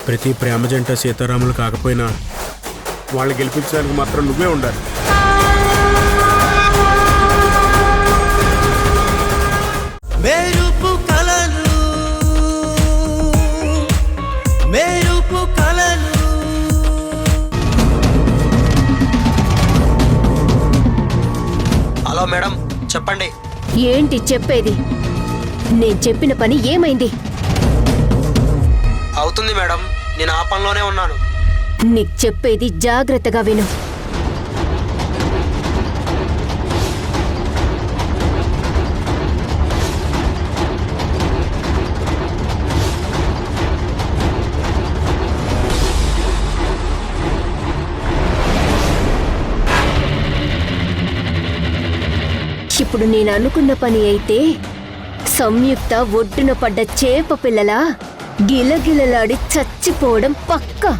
ప్రతి ప్రేమ జంట సీతారాములు కాకపోయినా వాళ్ళు గెలిపించడానికి మాత్రం నువ్వే ఉండాలి. మెరుపు కలలు మెరుపు కలలు. హలో మేడం, చెప్పండి. ఏంటి చెప్పేది? నేను చెప్పిన పని ఏమైంది? అవుతుంది మేడం, నేను ఆ పనిలోనే ఉన్నాను. నీకు చెప్పేది జాగ్రత్తగా విను. ఇప్పుడు నేను అనుకున్న పని అయితే సంయుక్త ఒడ్డున పడ్డ చేప పిల్లలా గిలగిలలాడి చచ్చిపోవడం పక్కా.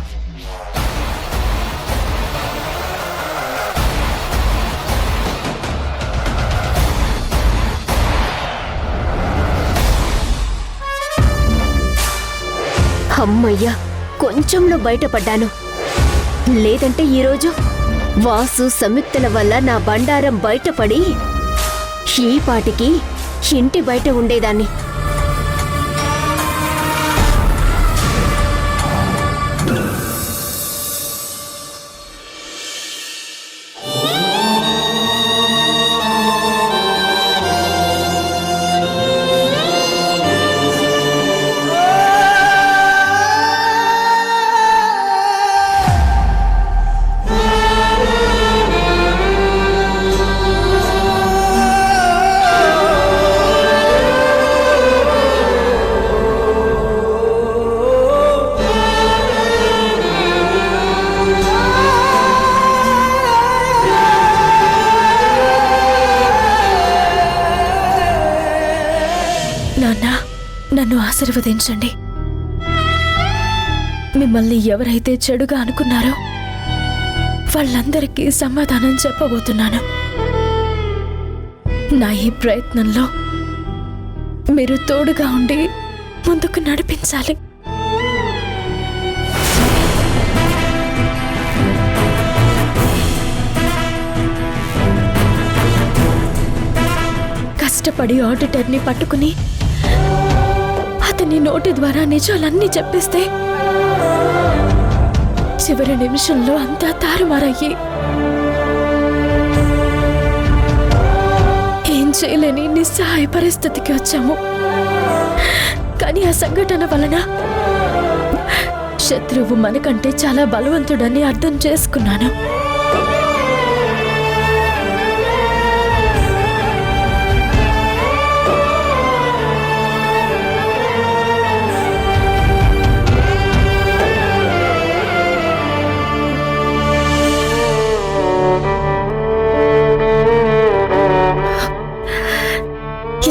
అమ్మయ్యా, కొంచెంలో బయటపడ్డాను. లేదంటే ఈరోజు వాసు సంయుక్తల వల్ల నా బండారం బయటపడి ఈ పాటికి ఇంటి బయట ఉండేదాన్ని. నన్ను ఆశీర్వదించండి. మిమ్మల్ని ఎవరైతే చెడుగా అనుకున్నారో వాళ్ళందరికీ సమాధానం చెప్పబోతున్నాను. నా ఈ ప్రయత్నంలో మీరు తోడుగా ఉండి ముందుకు నడిపించాలి. కష్టపడి ఆడిటర్ని పట్టుకుని అతని నోటి ద్వారా నిజాలన్నీ చెప్పిస్తే చివరి నిమిషంలో అంతా తారుమారయ్యి ఏం చేయలేని నిస్సహాయ పరిస్థితికి వచ్చాము. కానీ ఆ సంఘటన వలన శత్రువు మనకంటే చాలా బలవంతుడని అర్థం చేసుకున్నాను.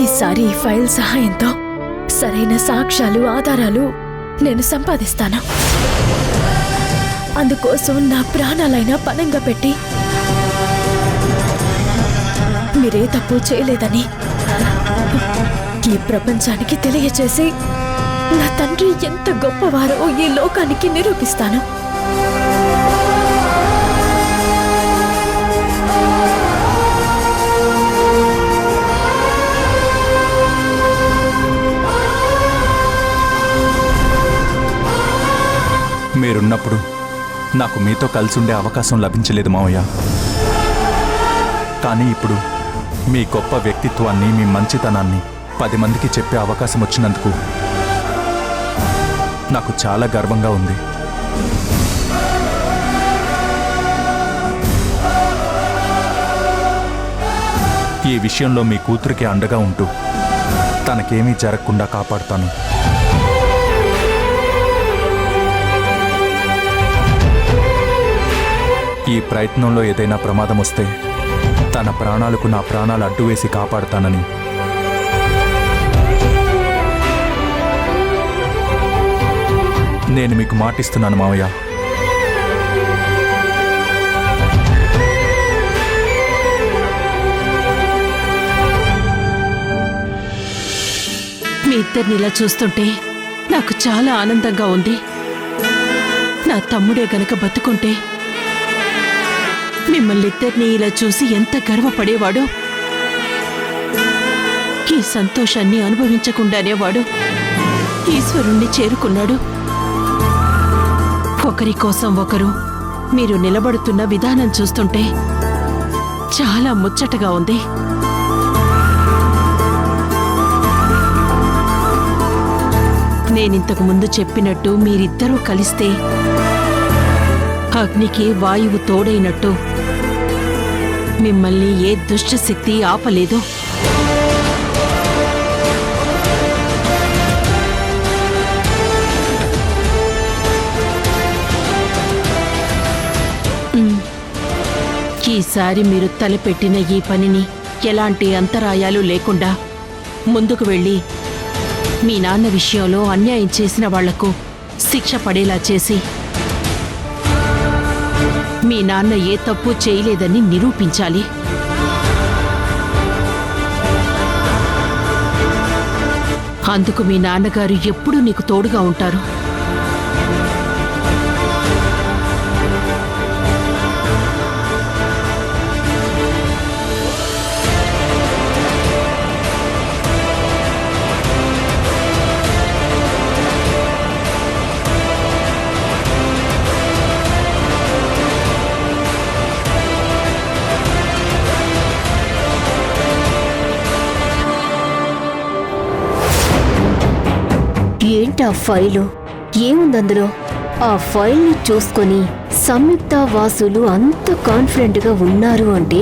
ఈసారి ఈ ఫైల్ సహాయంతో సరైన సాక్ష్యాలు, ఆధారాలు నేను సంపాదిస్తాను. అందుకోసం నా ప్రాణాలైనా పణంగా పెట్టి మీరే తప్పు చేయలేదని ఈ ప్రపంచానికి తెలియచేసి నా తండ్రి ఎంత గొప్పవారో ఈ లోకానికి నిరూపిస్తాను. మీరున్నప్పుడు నాకు మీతో కలిసి ఉండే అవకాశం లభించలేదు మావయ్య. కానీ ఇప్పుడు మీ గొప్ప వ్యక్తిత్వాన్ని, మీ మంచితనాన్ని 10 మందికి చెప్పే అవకాశం వచ్చినందుకు నాకు చాలా గర్వంగా ఉంది. ఈ విషయంలో మీ కూతురికి అండగా ఉంటూ తనకేమీ జరగకుండా కాపాడుతాను. ఈ ప్రయత్నంలో ఏదైనా ప్రమాదం వస్తే తన ప్రాణాలకు నా ప్రాణాలు అడ్డు వేసి కాపాడుతానని నేను మీకు మాటిస్తున్నాను మావయ్య. మీ ఇద్దరిని ఇలా చూస్తుంటే నాకు చాలా ఆనందంగా ఉంది. నా తమ్ముడే గనక బతుకుంటే మిమ్మల్నిద్దరినీ ఇలా చూసి ఎంత గర్వపడేవాడో. ఈ సంతోషాన్ని అనుభవించకుండానే వాడు ఈశ్వరుణ్ణి చేరుకున్నాడు. ఒకరి కోసం ఒకరు మీరు నిలబడుతున్న విధానం చూస్తుంటే చాలా ముచ్చటగా ఉంది. నేనింతకు ముందు చెప్పినట్టు మీరిద్దరూ కలిస్తే అగ్నికి వాయువు తోడైనట్టు మిమ్మల్ని ఏ దుష్టశక్తి ఆపలేదు. ఈసారి మీరు తలపెట్టిన ఈ పనిని ఎలాంటి అంతరాయాలు లేకుండా ముందుకు వెళ్ళి మీ నాన్న విషయంలో అన్యాయం చేసిన వాళ్లకు శిక్ష పడేలా చేసి మీ నాన్న ఏ తప్పు చేయలేదని నిరూపించాలి. అందుకు మీ నాన్నగారు ఎప్పుడూ నీకు తోడుగా ఉంటారు. ఏంటి ఆ ఫైలు? ఏముందందులో? ఆ ఫైల్ని చూసుకొని సంయుక్త వాసులు అంత కాన్ఫిడెంట్గా ఉన్నారు అంటే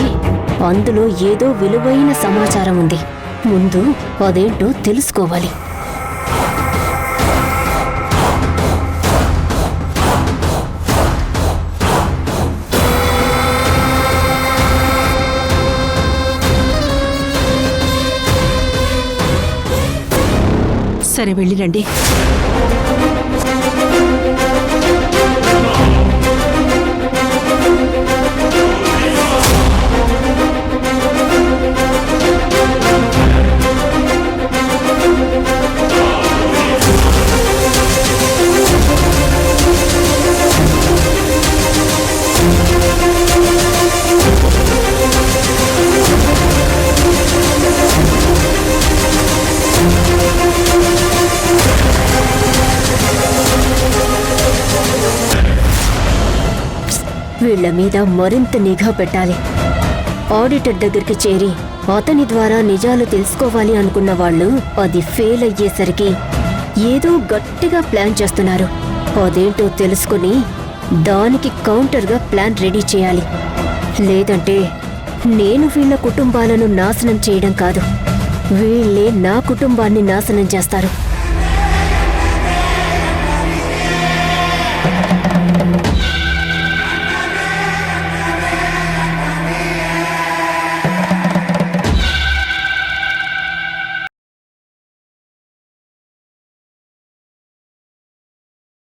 అందులో ఏదో విలువైన సమాచారం ఉంది. ముందు అదేంటో తెలుసుకోవాలి. సరే వెళ్ళిరండి. వీళ్ల మీద మరింత నిఘా పెట్టాలి. ఆడిటర్ దగ్గరికి చేరి అతని ద్వారా నిజాలు తెలుసుకోవాలి అనుకున్న వాళ్ళు అది ఫెయిల్ అయ్యేసరికి ఏదో గట్టిగా ప్లాన్ చేస్తున్నారు. అదేంటో తెలుసుకుని దానికి కౌంటర్గా ప్లాన్ రెడీ చేయాలి. లేదంటే నేను వీళ్ళ కుటుంబాలను నాశనం చేయడం కాదు, వీళ్ళే నా కుటుంబాన్ని నాశనం చేస్తారు.